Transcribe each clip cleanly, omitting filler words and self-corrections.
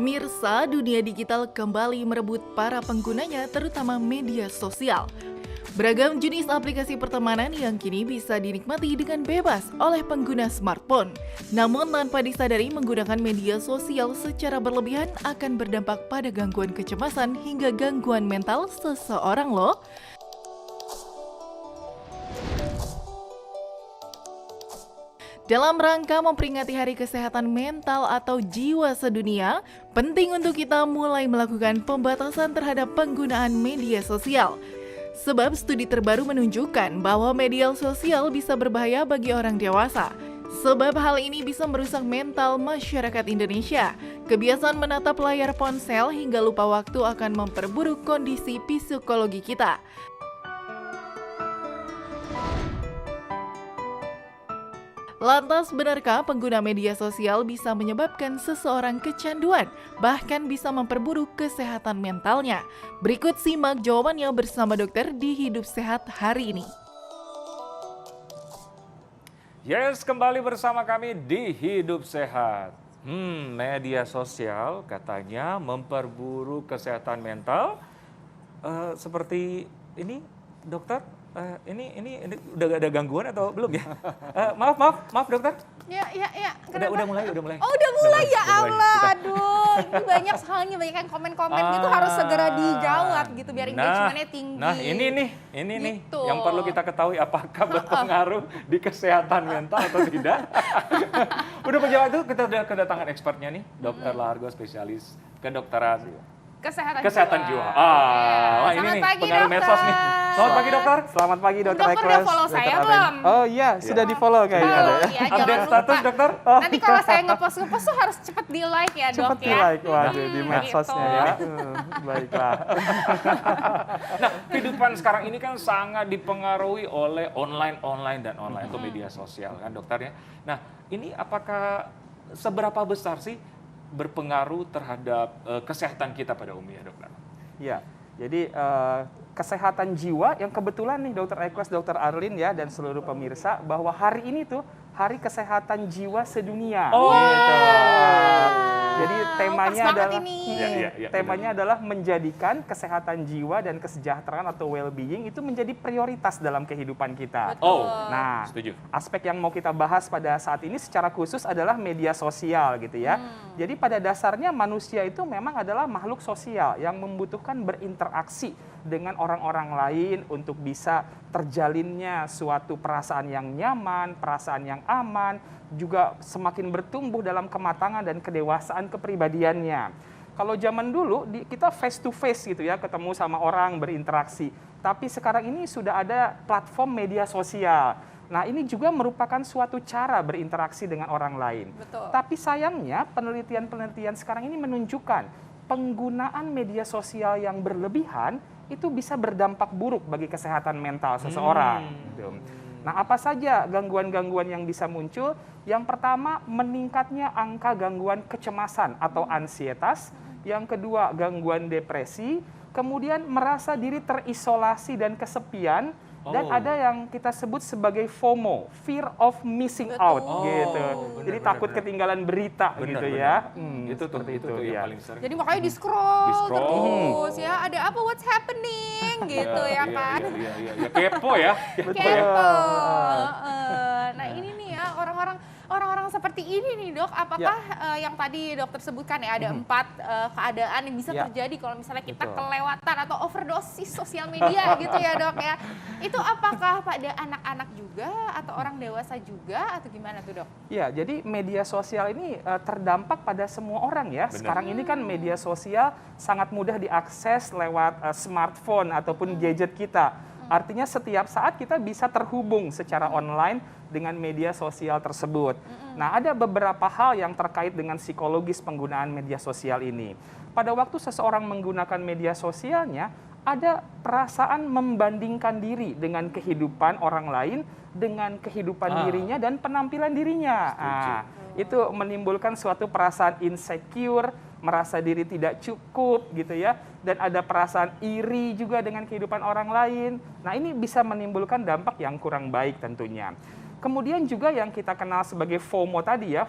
Pemirsa, dunia digital kembali merebut para penggunanya, terutama media sosial. Beragam jenis aplikasi pertemanan yang kini bisa dinikmati dengan bebas oleh pengguna smartphone. Namun tanpa disadari, menggunakan media sosial secara berlebihan akan berdampak pada gangguan kecemasan hingga gangguan mental seseorang loh. Dalam rangka memperingati Hari Kesehatan Mental atau Jiwa Sedunia, penting untuk kita mulai melakukan pembatasan terhadap penggunaan media sosial. Sebab studi terbaru menunjukkan bahwa media sosial bisa berbahaya bagi orang dewasa. Sebab hal ini bisa merusak mental masyarakat Indonesia. Kebiasaan menatap layar ponsel hingga lupa waktu akan memperburuk kondisi psikologi kita. Lantas, benarkah pengguna media sosial bisa menyebabkan seseorang kecanduan, bahkan bisa memperburuk kesehatan mentalnya? Berikut simak jawabannya bersama dokter di Hidup Sehat hari ini. Yes, kembali bersama kami di Hidup Sehat. Media sosial katanya memperburuk kesehatan mental. Seperti ini, dokter. Ini udah ada gangguan atau belum ya? Maaf dokter. Ya. Udah mulai. Oh, udah mulai ya Allah. Aduh, ini banyak soalnya banyak yang komen-komen gitu harus segera dijawab gitu biar engagement-nya tinggi. Nah, ini gitu. yang perlu kita ketahui, apakah berpengaruh di kesehatan mental atau tidak. Udah menjawab itu, kita udah kedatangan expertnya nih, Dr. Largo, spesialis kedokteran kesehatan jiwa. Wah, ini nih pengaruh medsos nih. Selamat pagi dokter. Selamat pagi dokter Dokter udah follow saya belum? Oh iya, sudah di follow kayaknya. Iya, Update status dokter. Nanti kalau saya ngepost tuh harus cepet di like ya dok Cepet ya. di like, waduh di medsosnya ya. Baiklah. Nah, kehidupan sekarang ini kan sangat dipengaruhi oleh online atau media sosial kan dokter ya. Nah, ini apakah seberapa besar sih berpengaruh terhadap kesehatan kita pada umumnya dokter? Ya, jadi kesehatan jiwa yang kebetulan nih Dokter Eklas, Dokter Arlin ya dan seluruh pemirsa bahwa hari ini tuh Hari Kesehatan Jiwa Sedunia. Gitu. Jadi temanya adalah menjadikan kesehatan jiwa dan kesejahteraan atau well-being itu menjadi prioritas dalam kehidupan kita. Betul. Nah, setuju. Aspek yang mau kita bahas pada saat ini secara khusus adalah media sosial gitu ya. Jadi pada dasarnya manusia itu memang adalah makhluk sosial yang membutuhkan berinteraksi dengan orang-orang lain untuk bisa terjalinnya suatu perasaan yang nyaman, perasaan yang aman, juga semakin bertumbuh dalam kematangan dan kedewasaan kepribadiannya. Kalau zaman dulu kita face to face gitu ya, ketemu sama orang, berinteraksi. Tapi sekarang ini sudah ada platform media sosial. Nah, ini juga merupakan suatu cara berinteraksi dengan orang lain. Betul. Tapi sayangnya penelitian-penelitian sekarang ini menunjukkan penggunaan media sosial yang berlebihan itu bisa berdampak buruk bagi kesehatan mental seseorang. Gitu. Nah, apa saja gangguan-gangguan yang bisa muncul? Yang pertama, meningkatnya angka gangguan kecemasan atau ansietas. Yang kedua, gangguan depresi. Kemudian merasa diri terisolasi dan kesepian. Dan ada yang kita sebut sebagai FOMO, fear of missing out, gitu. Jadi takut ketinggalan berita, gitu ya. Itu ya. yang paling sering. Jadi makanya di-scroll terus ya, ada apa, what's happening gitu ya kan. Iya, kepo ya. Kepo. Nah, ini nih ya orang-orang seperti ini nih dok, apakah yang tadi dokter sebutkan ya ada 4 keadaan yang bisa terjadi kalau misalnya kita kelewatan atau overdosis sosial media gitu ya dok ya. Itu apakah pada anak-anak juga atau orang dewasa juga atau gimana tuh dok? Ya, jadi media sosial ini terdampak pada semua orang ya. Benar. Sekarang ini kan media sosial sangat mudah diakses lewat smartphone ataupun gadget kita. Artinya setiap saat kita bisa terhubung secara online dengan media sosial tersebut. Nah, ada beberapa hal yang terkait dengan psikologis penggunaan media sosial ini. Pada waktu seseorang menggunakan media sosialnya, ada perasaan membandingkan diri dengan kehidupan orang lain, dengan kehidupan dirinya dan penampilan dirinya. Itu menimbulkan suatu perasaan insecure, merasa diri tidak cukup gitu ya, dan ada perasaan iri juga dengan kehidupan orang lain. Nah, ini bisa menimbulkan dampak yang kurang baik tentunya. Kemudian juga yang kita kenal sebagai FOMO tadi ya,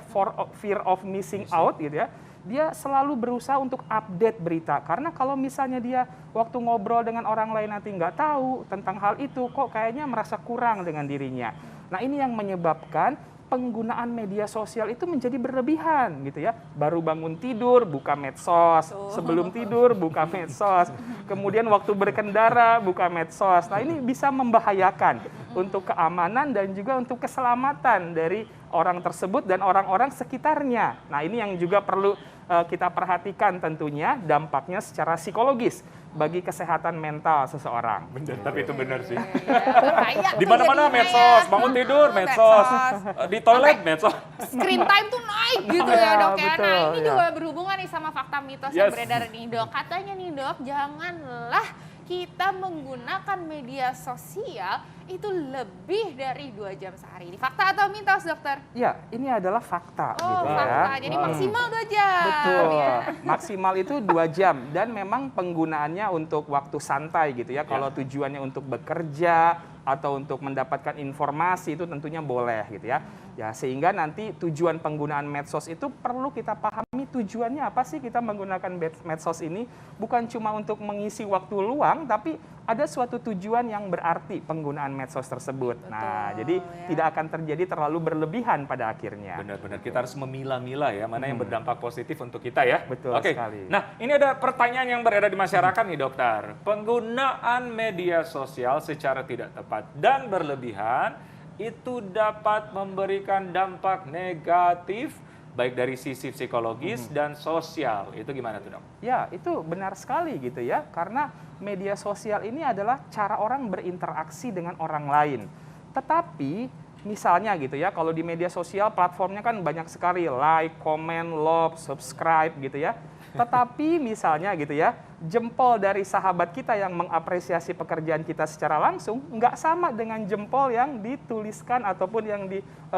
fear of missing out gitu ya. dia selalu berusaha untuk update berita. Karena kalau misalnya dia waktu ngobrol dengan orang lain nanti nggak tahu tentang hal itu, kok kayaknya merasa kurang dengan dirinya. Nah, ini yang menyebabkan penggunaan media sosial itu menjadi berlebihan gitu ya. Baru bangun tidur buka medsos, sebelum tidur buka medsos, kemudian waktu berkendara buka medsos. Nah, ini bisa membahayakan untuk keamanan dan juga untuk keselamatan dari orang tersebut dan orang-orang sekitarnya. Nah, ini yang juga perlu kita perhatikan tentunya dampaknya secara psikologis bagi kesehatan mental seseorang. Bener, tapi itu benar sih. Bahaya Di tuh mana-mana jadinya medsos, ya. bangun tidur medsos, di toilet medsos. Screen time tuh naik gitu ya dok ya. Betul, Nah ini ya. juga berhubungan nih sama fakta mitos yang beredar nih dok. Katanya nih dok, janganlah kita menggunakan media sosial itu lebih dari 2 jam sehari. Ini fakta atau mitos dokter? Ya, ini adalah fakta Oh gitu fakta, ya. jadi maksimal 2 jam. Betul, Ya. maksimal itu 2 jam dan memang penggunaannya untuk waktu santai gitu ya. Kalau tujuannya untuk bekerja atau untuk mendapatkan informasi itu tentunya boleh gitu ya. Ya, sehingga nanti tujuan penggunaan medsos itu perlu kita pahami tujuannya apa sih kita menggunakan medsos ini. Bukan cuma untuk mengisi waktu luang, tapi ada suatu tujuan yang berarti penggunaan medsos tersebut. Nah, jadi ya. tidak akan terjadi terlalu berlebihan pada akhirnya. Benar-benar kita harus memilah-milah ya mana yang berdampak positif untuk kita ya. Betul Oke. sekali. Nah, ini ada pertanyaan yang beredar di masyarakat nih dokter. Penggunaan media sosial secara tidak tepat dan berlebihan itu dapat memberikan dampak negatif baik dari sisi psikologis dan sosial. Itu gimana tuh dok? Ya, itu benar sekali gitu ya. Karena media sosial ini adalah cara orang berinteraksi dengan orang lain. Tetapi misalnya gitu ya, kalau di media sosial platformnya kan banyak sekali like, comment, love, subscribe gitu ya. Tetapi misalnya gitu ya, jempol dari sahabat kita yang mengapresiasi pekerjaan kita secara langsung nggak sama dengan jempol yang dituliskan ataupun yang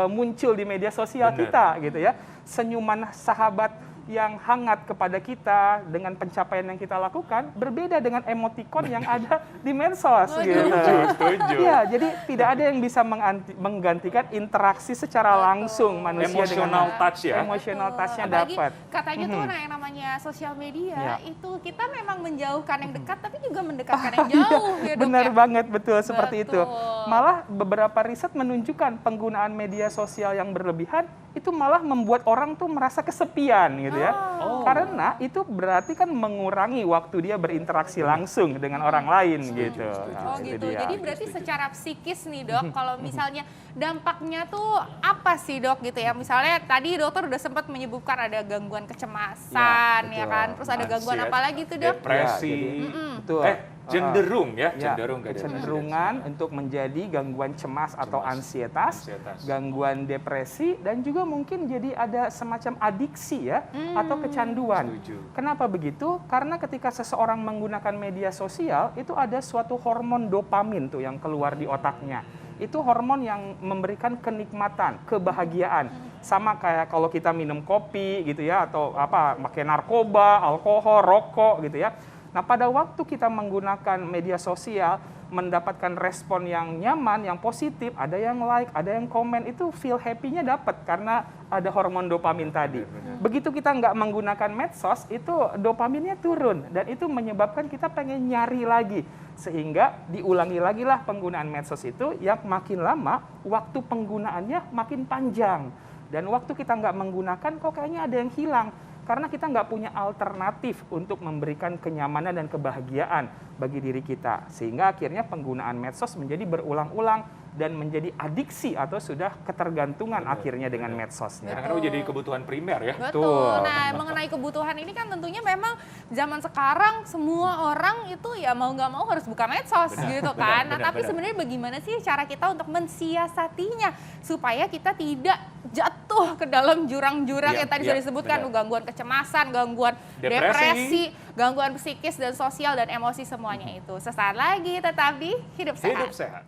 muncul di media sosial kita gitu ya. Senyuman sahabat yang hangat kepada kita dengan pencapaian yang kita lakukan berbeda dengan emotikon yang ada di medsos gitu. Setuju. Iya, jadi tidak ada yang bisa menggantikan interaksi secara langsung manusia Emotional dengan touch ya. emotional touch-nya Apalagi dapat. katanya tuh nah yang namanya sosial media Ya. itu kita memang menjauhkan yang dekat tapi juga mendekatkan yang jauh ya dok Benar ya. banget, betul seperti itu. Betul. Malah beberapa riset menunjukkan penggunaan media sosial yang berlebihan itu malah membuat orang tuh merasa kesepian gitu ya. Oh. Karena itu berarti kan mengurangi waktu dia berinteraksi langsung dengan orang lain gitu. Oh Nah, itu gitu. dia. Jadi berarti secara psikis nih dok, kalau misalnya dampaknya tuh apa sih dok gitu ya? Misalnya tadi dokter udah sempat menyebutkan ada gangguan kecemasan Ya, ya betul. kan, terus ada gangguan Ansiet, apa lagi tuh dok? Depresi. Ya, jadi, betul. Cenderung ya, Ya, cenderung ke kecenderungan untuk menjadi gangguan cemas atau ansietas, gangguan depresi, dan juga mungkin jadi ada semacam adiksi ya, atau kecanduan. Setuju. Kenapa begitu? Karena ketika seseorang menggunakan media sosial, itu ada suatu hormon dopamin tuh yang keluar di otaknya. Itu hormon yang memberikan kenikmatan, kebahagiaan. Sama kayak kalau kita minum kopi gitu ya, atau pakai narkoba, alkohol, rokok gitu ya. Nah, pada waktu kita menggunakan media sosial, mendapatkan respon yang nyaman, yang positif, ada yang like, ada yang komen, itu feel happy-nya dapat karena ada hormon dopamin tadi. Begitu kita nggak menggunakan medsos, itu dopaminnya turun dan itu menyebabkan kita pengen nyari lagi. Sehingga diulangi lagi lah penggunaan medsos itu, yang makin lama waktu penggunaannya makin panjang. Dan waktu kita nggak menggunakan, kok kayaknya ada yang hilang. Karena kita nggak punya alternatif untuk memberikan kenyamanan dan kebahagiaan bagi diri kita. Sehingga akhirnya penggunaan medsos menjadi berulang-ulang dan menjadi adiksi atau sudah ketergantungan akhirnya dengan medsosnya. Karena jadi kebutuhan primer ya. Betul. Nah, mengenai kebutuhan ini kan tentunya memang zaman sekarang semua orang itu ya mau nggak mau harus buka medsos gitu kan. Nah, tapi sebenarnya bagaimana sih cara kita untuk mensiasatinya supaya kita tidak jatuh ke dalam jurang-jurang yang tadi sudah disebutkan, gangguan kecemasan, gangguan depresi, gangguan psikis dan sosial dan emosi semuanya itu. Sesaat lagi tetap di Hidup Sehat. Hidup sehat.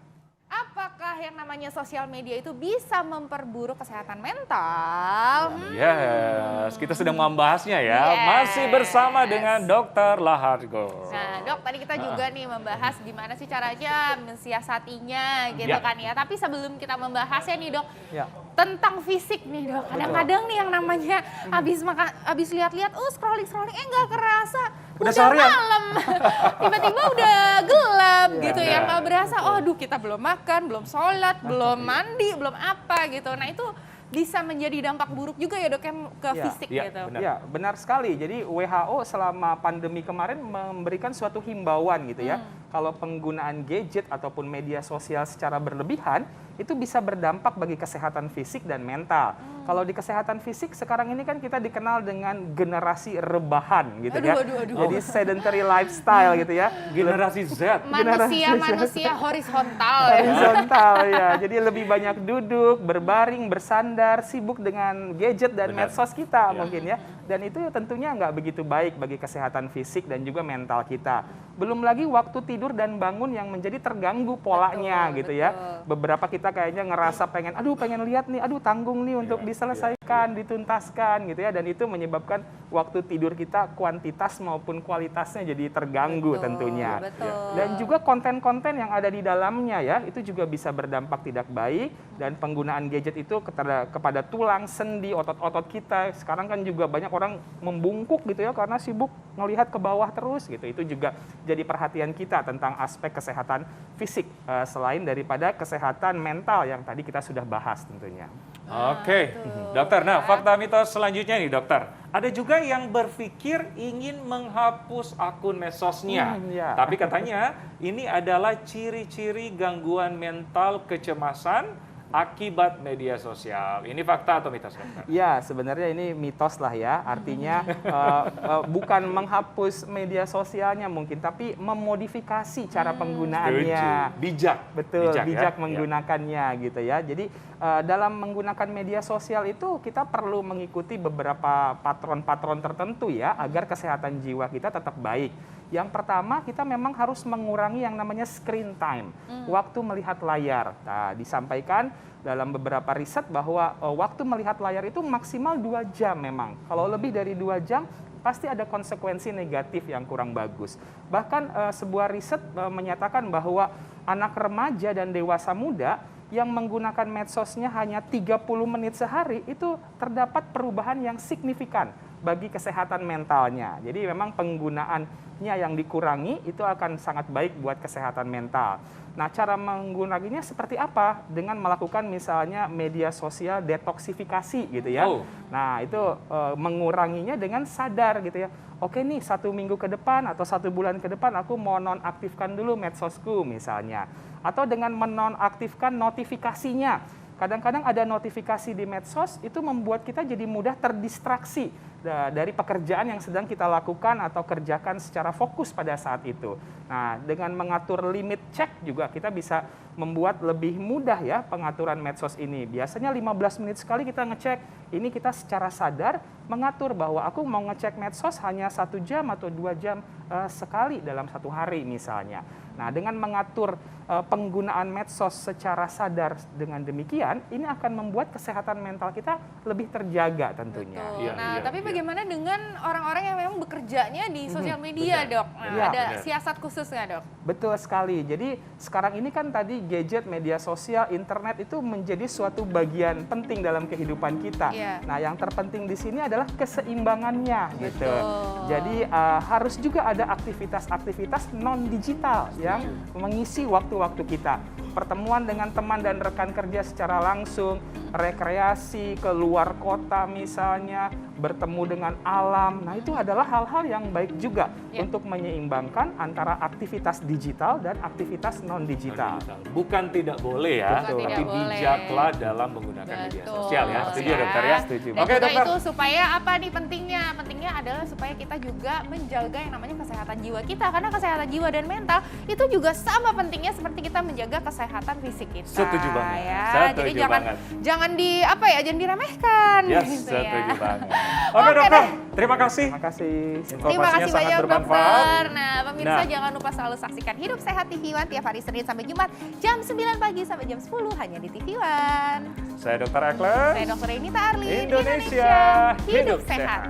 Apakah yang namanya sosial media itu bisa memperburuk kesehatan mental? Yes, kita sedang membahasnya ya. Yes. Masih bersama dengan Dr. Lahargo. Nah dok, tadi kita juga nih membahas gimana sih caranya mensiasatinya gitu kan ya. Tapi sebelum kita membahasnya nih dok, tentang fisik nih dok. Kadang-kadang nih yang namanya habis lihat-lihat, scrolling, nggak kerasa. Udah malam, tiba-tiba udah gelap gitu ya, nggak berasa. Aduh kita belum makan, belum sholat, belum mandi, belum apa gitu. Nah itu bisa menjadi dampak buruk juga ya dok ke fisik gitu. Ya benar sekali. Jadi WHO selama pandemi kemarin memberikan suatu himbauan gitu ya. Kalau penggunaan gadget ataupun media sosial secara berlebihan itu bisa berdampak bagi kesehatan fisik dan mental. Kalau di kesehatan fisik sekarang ini kan kita dikenal dengan generasi rebahan gitu ya. Jadi sedentary lifestyle gitu ya. Generasi Z. Manusia horizontal. Horizontal ya. Jadi lebih banyak duduk, berbaring, bersandar, sibuk dengan gadget dan medsos kita mungkin ya. Dan itu tentunya nggak begitu baik bagi kesehatan fisik dan juga mental kita. Belum lagi waktu tidur dan bangun yang menjadi terganggu polanya gitu ya. Beberapa kita kayaknya ngerasa pengen lihat nih, tanggung nih untuk diselesaikan, dituntaskan gitu ya. Dan itu menyebabkan waktu tidur kita kuantitas maupun kualitasnya jadi terganggu tentunya. Dan juga konten-konten yang ada di dalamnya ya, itu juga bisa berdampak tidak baik. Dan penggunaan gadget itu kepada tulang, sendi, otot-otot kita. Sekarang kan juga banyak orang membungkuk gitu ya karena sibuk ngelihat ke bawah terus gitu. Itu juga jadi perhatian kita tentang aspek kesehatan fisik selain daripada kesehatan mental yang tadi kita sudah bahas tentunya. Oke, dokter. Nah, fakta mitos selanjutnya nih dokter. Ada juga yang berpikir ingin menghapus akun medsosnya. Tapi katanya ini adalah ciri-ciri gangguan mental kecemasan akibat media sosial. Ini fakta atau mitos, dokter? Ya, sebenarnya ini mitos lah ya. Artinya bukan menghapus media sosialnya mungkin, tapi memodifikasi cara penggunaannya. Bijak. Betul, bijak menggunakannya gitu ya. Jadi dalam menggunakan media sosial itu kita perlu mengikuti beberapa patron-patron tertentu ya, agar kesehatan jiwa kita tetap baik. Yang pertama, kita memang harus mengurangi yang namanya screen time, waktu melihat layar. Nah, disampaikan dalam beberapa riset bahwa waktu melihat layar itu maksimal 2 jam memang. Kalau lebih dari 2 jam, pasti ada konsekuensi negatif yang kurang bagus. Bahkan sebuah riset menyatakan bahwa anak remaja dan dewasa muda yang menggunakan medsosnya hanya 30 menit sehari, itu terdapat perubahan yang signifikan bagi kesehatan mentalnya. Jadi memang penggunaannya yang dikurangi itu akan sangat baik buat kesehatan mental. Nah, cara menggunakannya seperti apa? Dengan melakukan misalnya media sosial detoksifikasi gitu ya. Nah, itu menguranginya dengan sadar gitu ya. Oke nih, 1 minggu ke depan atau 1 bulan ke depan aku mau nonaktifkan dulu medsosku misalnya. Atau dengan menonaktifkan notifikasinya. Kadang-kadang ada notifikasi di medsos itu membuat kita jadi mudah terdistraksi dari pekerjaan yang sedang kita lakukan atau kerjakan secara fokus pada saat itu. Nah, dengan mengatur limit cek juga kita bisa membuat lebih mudah ya pengaturan medsos ini. Biasanya 15 menit sekali kita ngecek. Ini kita secara sadar mengatur bahwa aku mau ngecek medsos hanya 1 jam atau 2 jam sekali dalam 1 hari misalnya. Nah, dengan mengatur penggunaan medsos secara sadar dengan demikian, ini akan membuat kesehatan mental kita lebih terjaga tentunya. Tapi bagaimana dengan orang-orang yang memang bekerjanya di sosial media, dok? Nah, ada siasat khusus nggak, dok? Betul sekali. Jadi sekarang ini kan tadi gadget, media sosial, internet itu menjadi suatu bagian penting dalam kehidupan kita. Nah, yang terpenting di sini adalah keseimbangannya, gitu. Jadi harus juga ada aktivitas-aktivitas non digital yang mengisi waktu-waktu kita. Pertemuan dengan teman dan rekan kerja secara langsung, rekreasi, keluar kota misalnya, bertemu dengan alam. Nah, itu adalah hal-hal yang baik juga untuk menyeimbangkan antara aktivitas digital dan aktivitas non-digital. Bukan tidak boleh ya, tapi bijaklah dalam menggunakan media sosial ya. Setuju ya, dokter ya? Setuju. Oke, dokter. Itu supaya apa nih pentingnya? Pentingnya adalah supaya kita juga menjaga yang namanya kesehatan jiwa kita. Karena kesehatan jiwa dan mental itu juga sama pentingnya seperti kita menjaga kesehatan fisik kita. Setuju banget. Ya. Setuju Jadi banget. jangan diremehkan. Yes, gitu setuju ya. banget. Oke, dokter. Terima kasih. Terima kasih. Terima kasih sangat banyak, bermanfaat. dokter. Nah, pemirsa jangan lupa selalu saksikan Hidup Sehat TV One tiap hari Senin sampai Jumat jam 9 pagi sampai jam 10 hanya di TV One. Saya Dr. Ekles. Saya Dr. Renita Arlin. Indonesia hidup sehat.